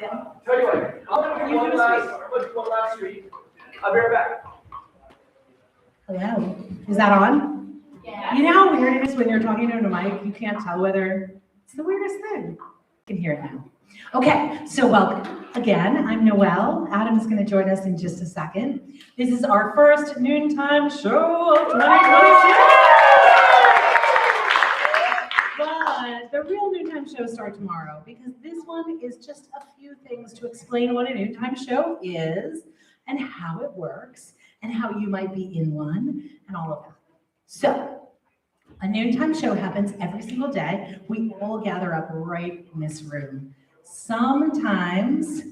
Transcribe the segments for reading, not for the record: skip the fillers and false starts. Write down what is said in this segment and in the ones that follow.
Tell you what, I'm going to do one last tweet. I'll be right back. Hello. Is that on? Yeah. You know how weird it is when you're talking to a mic, you can't tell whether it's the weirdest thing. You can hear it now. Okay, so welcome again. I'm Noelle. Adam's going to join us in just a second. This is our first noontime show of 2022. But the real noontime shows start tomorrow because this one is just a few things to explain what a noontime show is and how it works and how you might be in one and all of that. So, a noontime show happens every single day. We all gather up right in this room. Sometimes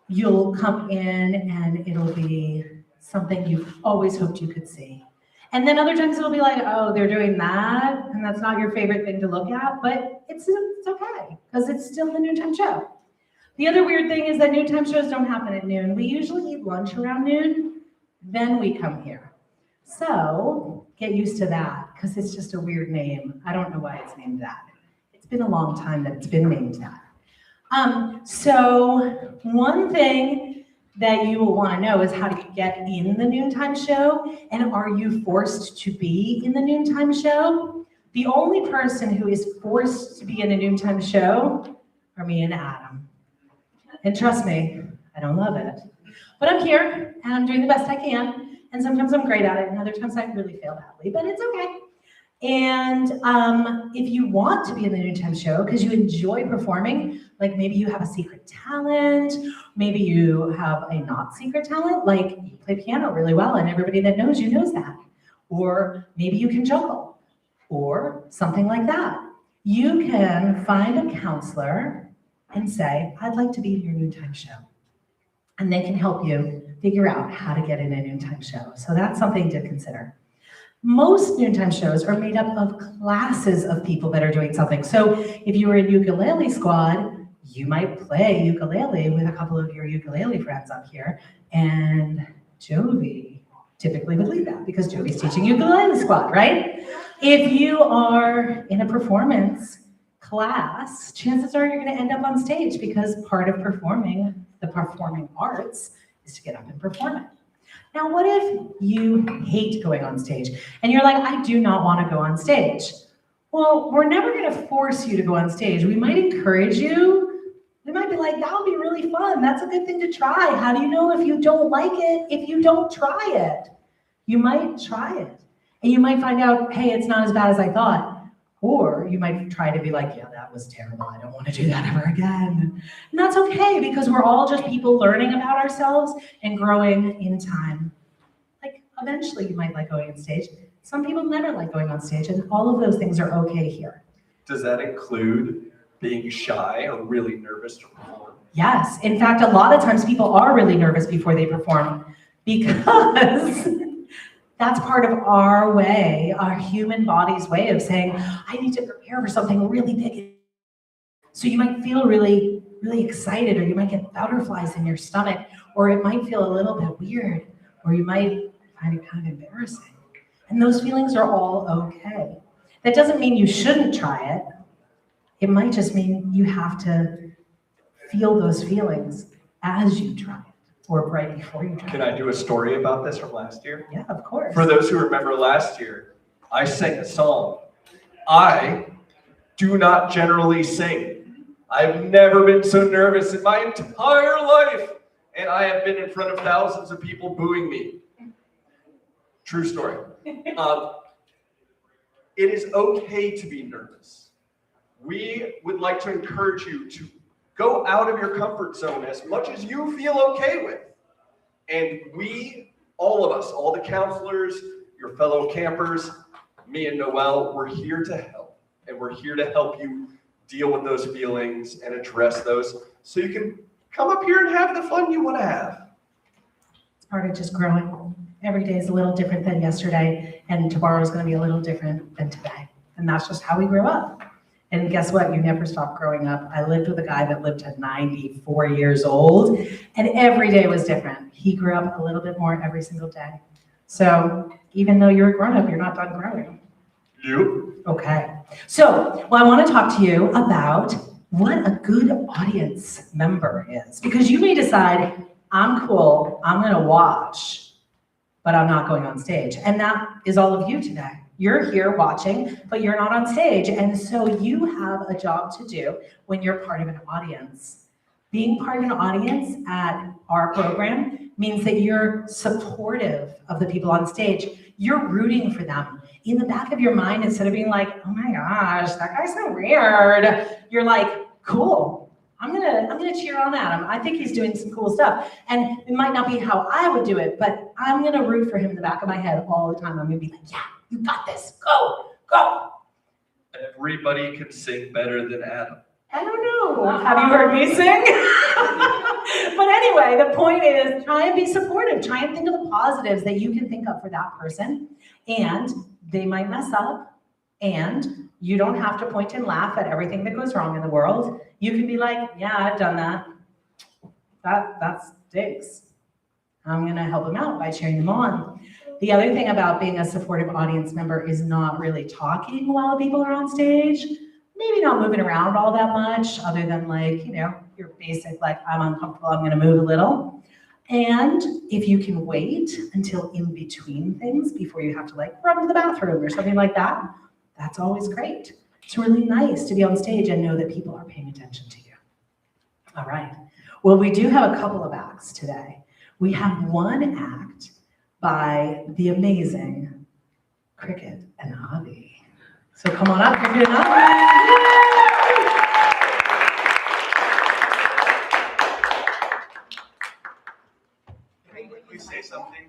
you'll come in and it'll be something you've always hoped you could see. And then other times it'll be like, oh, they're doing that, and that's not your favorite thing to look at, but it's okay, because it's still the noontime show. The other weird thing is that noontime shows don't happen at noon. We usually eat lunch around noon, then we come here. So get used to that, because it's just a weird name. I don't know why it's named that. It's been a long time that it's been named that. So one thing that you will want to know is how do you get in the noontime show, and are you forced to be in the noontime show? The only person who is forced to be in a noontime show are me and Adam. And trust me, I don't love it. But I'm here, and I'm doing the best I can, and sometimes I'm great at it, and other times I really fail badly, but it's okay. And if you want to be in the noontime show because you enjoy performing, like maybe you have a secret talent, maybe you have a not secret talent, like you play piano really well and everybody that knows you knows that. Or maybe you can juggle or something like that. You can find a counselor and say, I'd like to be in your noontime show. And they can help you figure out how to get in a noontime show. So that's something to consider. Most noontime shows are made up of classes of people that are doing something. So if you were in ukulele squad, you might play ukulele with a couple of your ukulele friends up here. And Jovi typically would lead that because Jovi's teaching ukulele squad, right? If you are in a performance class, chances are you're going to end up on stage because part of performing, the performing arts, is to get up and perform it. Now, what if you hate going on stage and you're like, I do not want to go on stage? Well, we're never going to force you to go on stage. We might encourage you. We might be like, that'll be really fun. That's a good thing to try. How do you know if you don't like it if you don't try it? You might try it and you might find out, hey, it's not as bad as I thought. Or you might try to be like, yeah, that was terrible. I don't want to do that ever again. And that's okay because we're all just people learning about ourselves and growing in time. Like eventually you might like going on stage. Some people never like going on stage, and all of those things are okay here. Does that include being shy or really nervous to perform? Yes. In fact, a lot of times people are really nervous before they perform because that's part of our way, our human body's way of saying, I need to prepare for something really big. So you might feel really, really excited, or you might get butterflies in your stomach, or it might feel a little bit weird, or you might find it kind of embarrassing. And those feelings are all okay. That doesn't mean you shouldn't try it. It might just mean you have to feel those feelings as you try it. Or right before you try. Can I do a story about this from last year? Yeah, of course. For those who remember last year, I sang a song. I do not generally sing. I've never been so nervous in my entire life, and I have been in front of thousands of people booing me. True story. It is okay to be nervous. We would like to encourage you to go out of your comfort zone as much as you feel okay with. And we, all of us, all the counselors, your fellow campers, me and Noelle, we're here to help. And we're here to help you deal with those feelings and address those so you can come up here and have the fun you want to have. It's part of just growing. Every day is a little different than yesterday, and tomorrow is going to be a little different than today. And that's just how we grow up. And guess what? You never stop growing up. I lived with a guy that lived to 94 years old, and every day was different. He grew up a little bit more every single day. So even though you're a grown-up, you're not done growing. You? Okay. So, well, I want to talk to you about what a good audience member is. Because you may decide, I'm cool, I'm gonna watch, but I'm not going on stage. And that is all of you today. You're here watching, but you're not on stage. And so you have a job to do when you're part of an audience. Being part of an audience at our program means that you're supportive of the people on stage. You're rooting for them. In the back of your mind, instead of being like, oh my gosh, that guy's so weird, you're like, cool, I'm gonna cheer on Adam. I think he's doing some cool stuff. And it might not be how I would do it, but I'm gonna root for him in the back of my head all the time. I'm gonna be like, yeah, you got this, go, go. Everybody can sing better than Adam. I don't know. Have you heard me sing? But anyway, the point is try and be supportive. Try and think of the positives that you can think of for that person. And they might mess up. And you don't have to point and laugh at everything that goes wrong in the world. You can be like, yeah, I've done that. That stinks. I'm going to help them out by cheering them on. The other thing about being a supportive audience member is not really talking while people are on stage. Maybe not moving around all that much, other than like, you know, your basic, like, I'm uncomfortable, I'm gonna move a little. And if you can wait until in between things before you have to like run to the bathroom or something like that, that's always great. It's really nice to be on stage and know that people are paying attention to you. All right. Well, we do have a couple of acts today. We have one act by the amazing Cricket and Avi. So come on up, Cricket and Avi. Can we say something?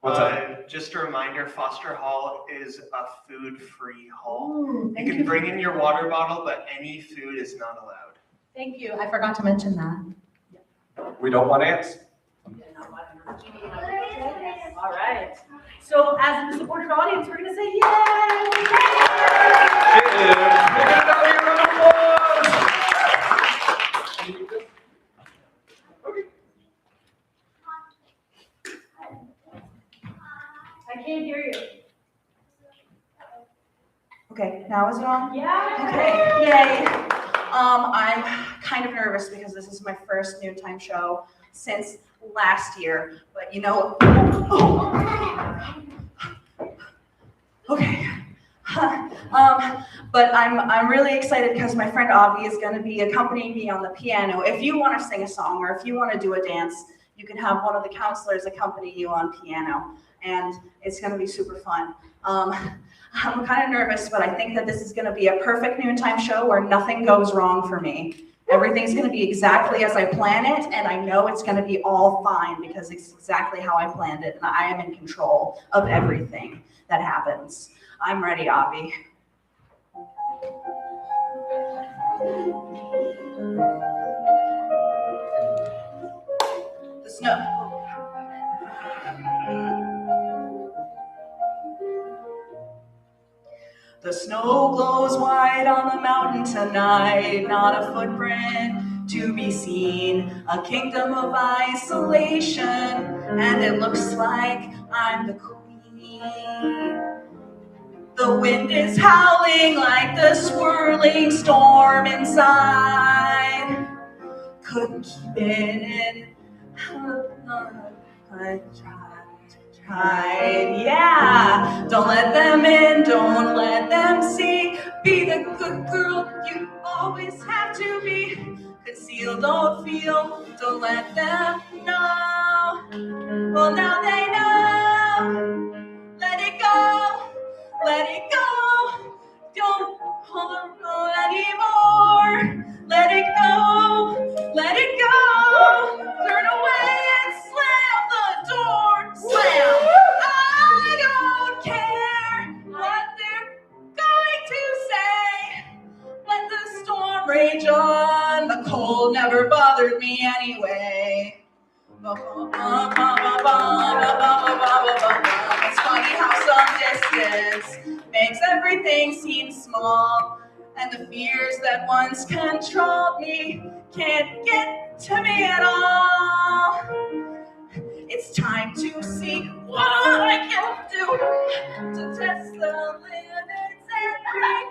What's up? Just a reminder, Foster Hall is a food-free hall. Oh, You can bring in your water bottle, but any food is not allowed. Thank you. I forgot to mention that. We don't want ants. All right. So as the supportive audience, we're going to say yay! I can't hear you. Okay, now is it on? Yeah. Okay, yay. I'm kind of nervous because this is my first Noontime show since last year, but you know, okay. But I'm really excited because my friend Avi is going to be accompanying me on the piano. If you want to sing a song or if you want to do a dance, you can have one of the counselors accompany you on piano, and it's going to be super fun. I'm kind of nervous, but I think that this is going to be a perfect Noontime show where nothing goes wrong for me. Everything's going to be exactly as I plan it, and I know it's going to be all fine because it's exactly how I planned it, and I am in control of everything that happens. I'm ready, Avi. The snow. The snow glows white on the mountain tonight, not a footprint to be seen, a kingdom of isolation, and it looks like I'm the queen. The wind is howling like the swirling storm inside. Couldn't keep it in. I tried, yeah. Don't let them in, don't let them see. Be the good girl you always have to be. Conceal, don't feel, don't let them know. Well, now they know. Let it go, let it go. Don't hold on anymore. Let it go, let it go. Turn away and slam the door. Slam. I don't care what they're going to say. Let the storm rage on. The cold never bothered me anyway. It's funny how some distance makes everything seem small, and the fears that once controlled me can't get to me at all. It's time to see what I can do to test the limits and break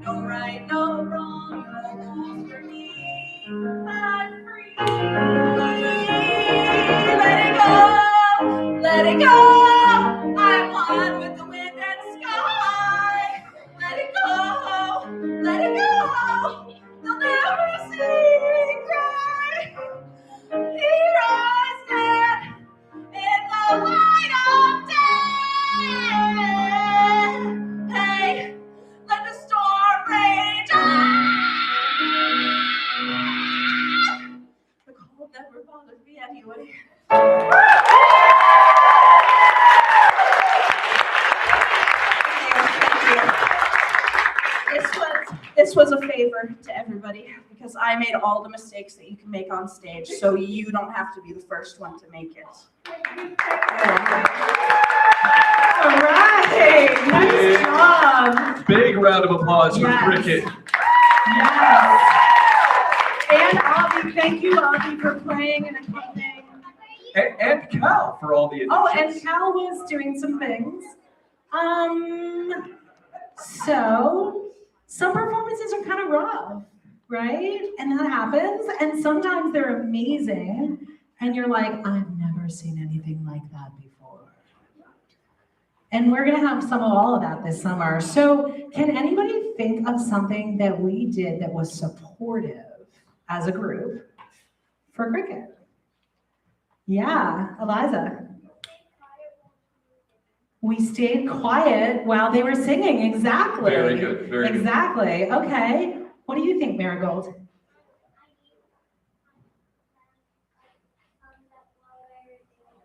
through. No right, no wrong, no rules for me. I'm free. Let it go. I'm one with the wind and sky. Let it go. Let it go. They'll never see me cry. Here I stand in the light of day. Hey, let the storm rage on. The cold never bothered me anyway. This was a favor to everybody because I made all the mistakes that you can make on stage, so you don't have to be the first one to make it. All right, nice job. Big round of applause for Yes. Cricket. Yes. And Avi, thank you, Avi, for playing and accompanying. And Cal for all the Oh, additions. and Cal was doing some things. So some performances are kind of rough, right? And that happens. And sometimes they're amazing. And you're like, I've never seen anything like that before. And we're going to have some of all of that this summer. So can anybody think of something that we did that was supportive as a group for cricket? Yeah, Eliza. We stayed quiet while they were singing. Exactly. Very good. Very good. Exactly. Okay. What do you think, Marigold?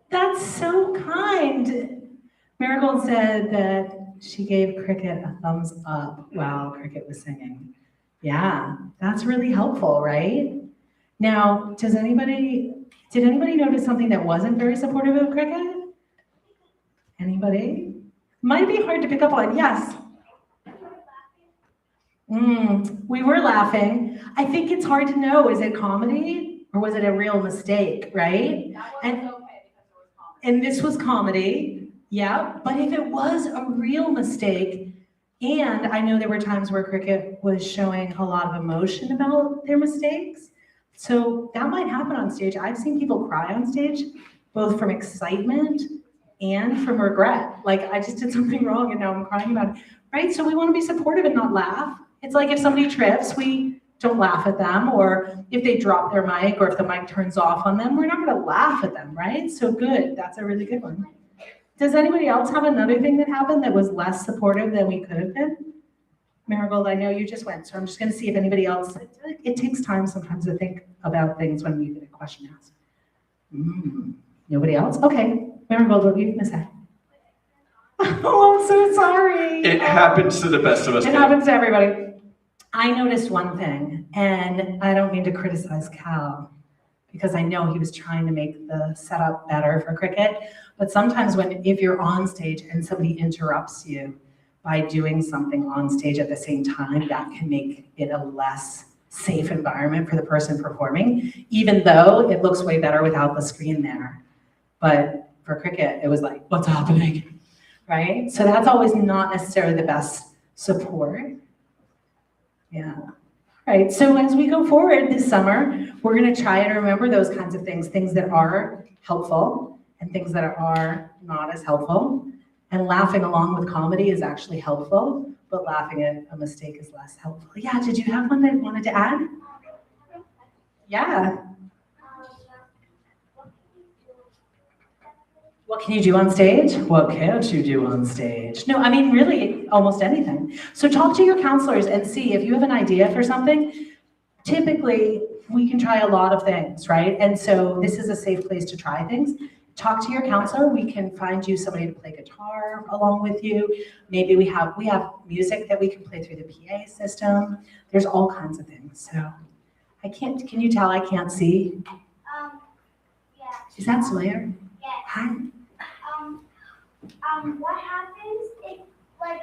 That's so kind. Marigold said that she gave Cricket a thumbs up while Cricket was singing. Yeah, that's really helpful, right? Now, did anybody notice something that wasn't very supportive of Cricket? Anybody? Might be hard to pick up on. Yes. We were laughing. I think it's hard to know, is it comedy or was it a real mistake, right? And this was comedy, yeah. But if it was a real mistake, and I know there were times where Cricket was showing a lot of emotion about their mistakes, so that might happen on stage. I've seen people cry on stage, both from excitement and from regret. Like, I just did something wrong and now I'm crying about it, right? So we want to be supportive and not laugh. It's like if somebody trips, we don't laugh at them, or if they drop their mic or if the mic turns off on them, we're not going to laugh at them, right? So good. That's a really good one. Does anybody else have another thing that happened that was less supportive than we could have been? Marigold, I know you just went, so I'm just going to see if anybody else. It takes time sometimes to think about things when you get a question asked. Nobody else? Okay. Marigold, what were you going to say? Oh, I'm so sorry. It happens to the best of us. It happens to everybody. I noticed one thing, and I don't mean to criticize Cal, because I know he was trying to make the setup better for Cricket, but sometimes if you're on stage and somebody interrupts you by doing something on stage at the same time, that can make it a less safe environment for the person performing, even though it looks way better without the screen there. But for Cricket, it was like, what's happening, right? So that's always not necessarily the best support. Yeah. Right. So as we go forward this summer, we're going to try and remember those kinds of things that are helpful and things that are not as helpful. And laughing along with comedy is actually helpful, but laughing at a mistake is less helpful. Yeah. Did you have one that you wanted to add? Yeah. What can you do on stage? What can't you do on stage? No, I mean, really, almost anything. So talk to your counselors and see if you have an idea for something. Typically, we can try a lot of things, right? And so this is a safe place to try things. Talk to your counselor. We can find you somebody to play guitar along with you. Maybe we have music that we can play through the PA system. There's all kinds of things. So can you tell I can't see? Yeah. Is that Sawyer? Yeah. Hi. What happens if, like,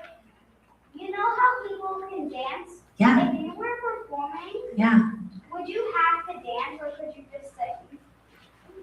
you know how people can dance? Yeah. If you were performing, Yeah. would you have to dance or could you just sing?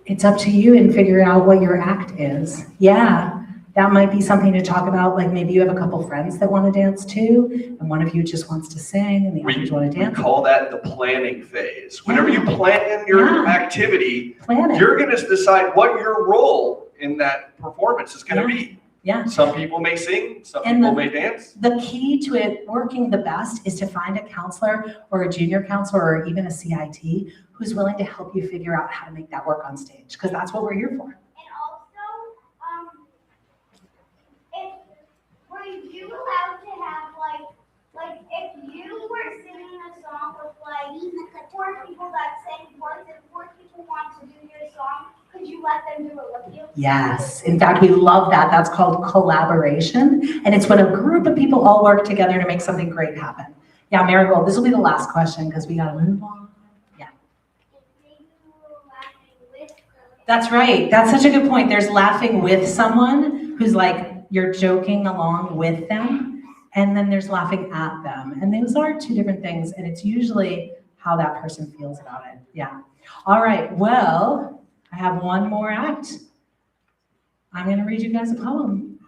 It's up to you and figure out what your act is. Yeah, That might be something to talk about, like maybe you have a couple friends that want to dance too, and one of you just wants to sing and the others want to We dance. call that the planning phase. Whenever you plan your activity, Plan it. you're going to decide what your role in that performance is going to be. Yeah. Some people may sing, some And people may dance. The key to it working the best is to find a counselor or a junior counselor or even a CIT who's willing to help you figure out how to make that work on stage, because that's what we're here for. And also, if were you allowed to have like if you were singing a song with like 4 people that sang once and 4 people want to do your song, could you let them do it with you? Yes, in fact, we love that. That's called collaboration, and it's when a group of people all work together to make something great happen. Yeah, Marigold, this will be the last question because we gotta move on. That's right. That's such a good point. There's laughing with someone who's like, you're joking along with them, and then there's laughing at them. And those are 2 different things, and it's usually how that person feels about it. Yeah. All right. Well, I have one more act. I'm going to read you guys a poem.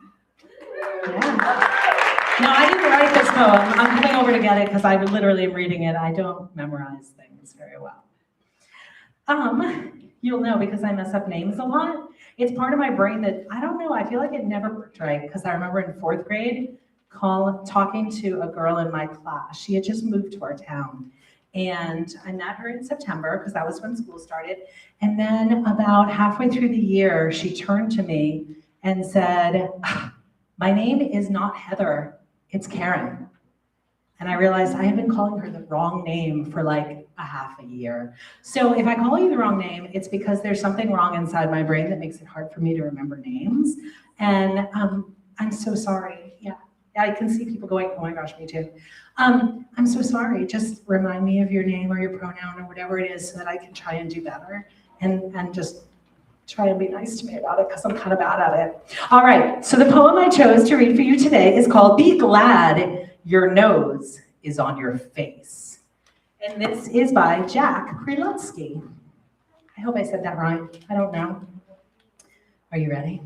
Yeah. No, I didn't write this poem. I'm coming over to get it because I literally am reading it. I don't memorize things very well. You'll know because I mess up names a lot. It's part of my brain that, I don't know, I feel like it never worked right, because I remember in 4th grade talking to a girl in my class. She had just moved to our town, and I met her in September because that was when school started. And then about halfway through the year, she turned to me and said, "My name is not Heather, it's Karen." And I realized I had been calling her the wrong name for like a half a year. So if I call you the wrong name, it's because there's something wrong inside my brain that makes it hard for me to remember names. And I'm so sorry. Yeah, I can see people going, oh my gosh, me too. I'm so sorry. Just remind me of your name or your pronoun or whatever it is so that I can try and do better and just try and be nice to me about it because I'm kind of bad at it. All right, so the poem I chose to read for you today is called Be Glad Your Nose is on Your Face. And this is by Jack Prelutsky. I hope I said that right. I don't know. Are you ready?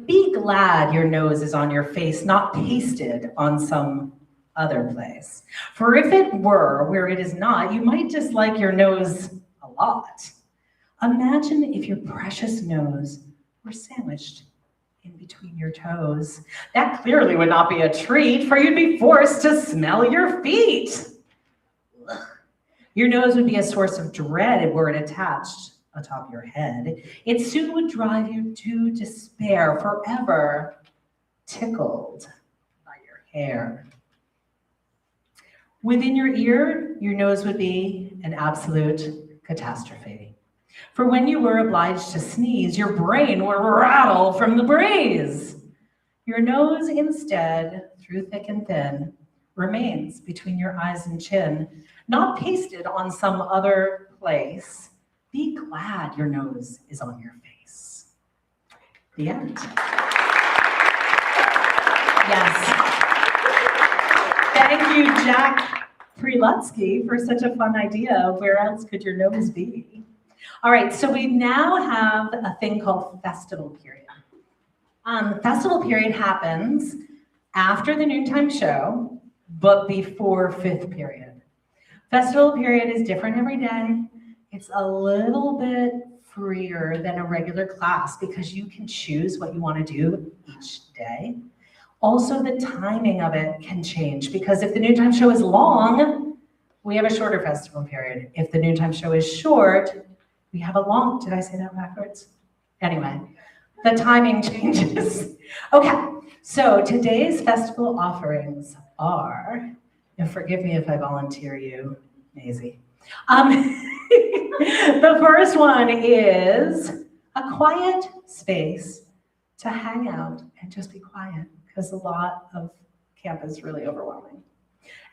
Be glad your nose is on your face, not pasted on some other place. For if it were where it is not, you might dislike your nose a lot. Imagine if your precious nose were sandwiched in between your toes. That clearly would not be a treat, for you'd be forced to smell your feet. Ugh. Your nose would be a source of dread were it attached atop your head. It soon would drive you to despair, forever tickled by your hair. Within your ear, your nose would be an absolute catastrophe. For when you were obliged to sneeze, your brain would rattle from the breeze. Your nose instead, through thick and thin, remains between your eyes and chin, not pasted on some other place. Be glad your nose is on your face. The end. Yes. Thank you, Jack Prelutsky, for such a fun idea. Where else could your nose be? All right, so we now have a thing called festival period. Festival period happens after the noontime show, but before 5th period. Festival period is different every day. It's a little bit freer than a regular class because you can choose what you want to do each day. Also, the timing of it can change because if the noontime show is long, we have a shorter festival period. If the noontime show is short, we have a long, did I say that backwards? Anyway, the timing changes. Okay, so today's festival offerings are, and forgive me if I volunteer you, Maisie. The first one is a quiet space to hang out and just be quiet because a lot of camp is really overwhelming.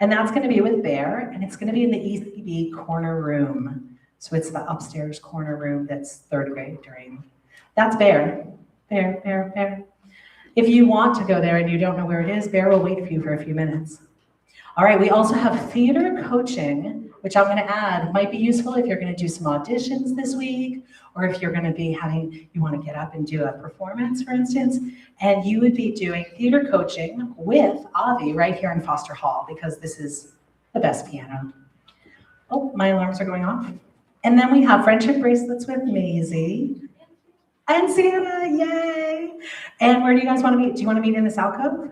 And that's going to be with Bear, and it's going to be in the ECB corner room. So it's the upstairs corner room that's 3rd grade during. That's Bear. Bear. If you want to go there and you don't know where it is, Bear will wait for you for a few minutes. All right, we also have theater coaching which I'm going to add might be useful if you're going to do some auditions this week, or if you're going to be you want to get up and do a performance, for instance, and you would be doing theater coaching with Avi right here in Foster Hall, because this is the best piano. Oh, my alarms are going off. And then we have friendship bracelets with Maisie and Santa, yay! And where do you guys want to meet? Do you want to meet in this alcove?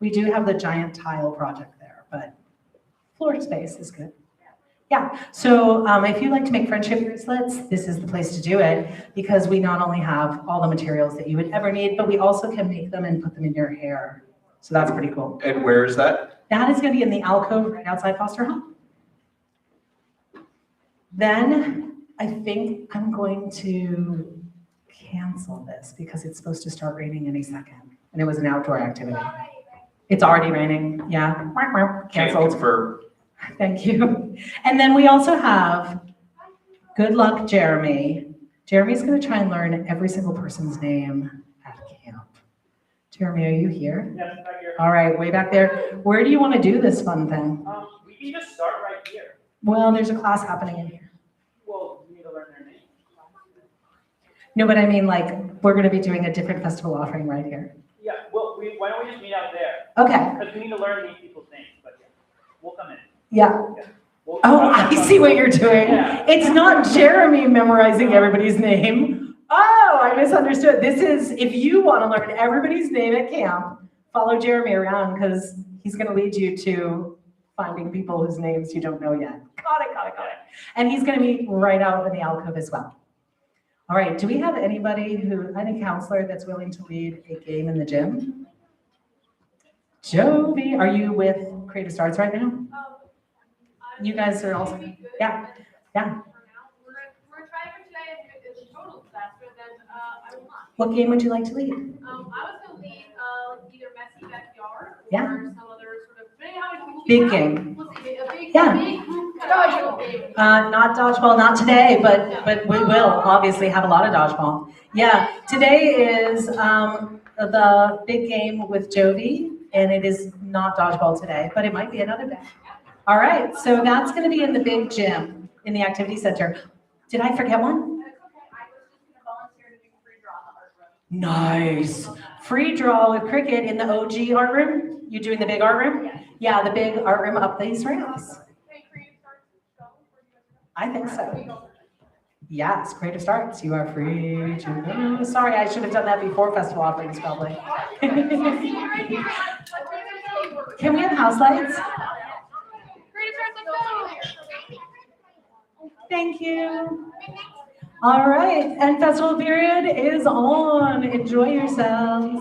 We do have the giant tile project there, but floor space is good. Yeah, so if you'd like to make friendship bracelets, this is the place to do it, because we not only have all the materials that you would ever need, but we also can make them and put them in your hair. So that's pretty cool. And where is that? That is going to be in the alcove right outside Foster Hall. Then I think I'm going to cancel this because it's supposed to start raining any second. And it was an outdoor activity. It's already raining, yeah. Canceled. For Thank you. And then we also have Good Luck Jeremy. Jeremy's going to try and learn every single person's name at camp. Jeremy, are you here? Yes, right here. All right, way back there. Where do you want to do this fun thing? We can just start right here. Well, there's a class happening in here. Well, you need to learn their name. No, but I mean, like, we're going to be doing a different festival offering right here. Yeah, well, why don't we just meet out there? Okay, Because we need to learn these people's names, but yeah, we'll come in. yeah. We'll, Oh, I see what you're doing. Yeah. It's not Jeremy memorizing everybody's name. Oh, I misunderstood. This is, if you want to learn everybody's name at camp, follow Jeremy around, because he's going to lead you to finding people whose names you don't know yet. Got it. And he's going to be right out in the alcove as well. All right, do we have any counselor that's willing to lead a game in the gym? Jovi, are you with Creative Starts right now? You guys are also, yeah. We're trying for today, and if it's a total disaster, then I will not. What game would you like to lead? I was gonna lead either Messy Backyard Yeah. or some other sort of, depending how many Big people we game. have. We'll see, a big, Yeah. dodgeball game. Not dodgeball, not today, but we will obviously have a lot of dodgeball. Yeah, today is the big game with Jovi, and it is not dodgeball today, but it might be another day. All right, so that's going to be in the big gym in the activity center. Did I forget one? That's okay, I was just gonna volunteer to do free draw in the art room. Nice. Free draw with cricket in the OG art room? You doing the big art room? Yeah, the big art room up these ramps. Hey, Creative Starts is going for you guys. I think so. Yes, Creative Starts. You are free to go. Sorry, I should have done that before festival offerings, probably. Can we have house lights? Creative Starts, let's go. Thank you. All right, and festival period is on. Enjoy yourselves.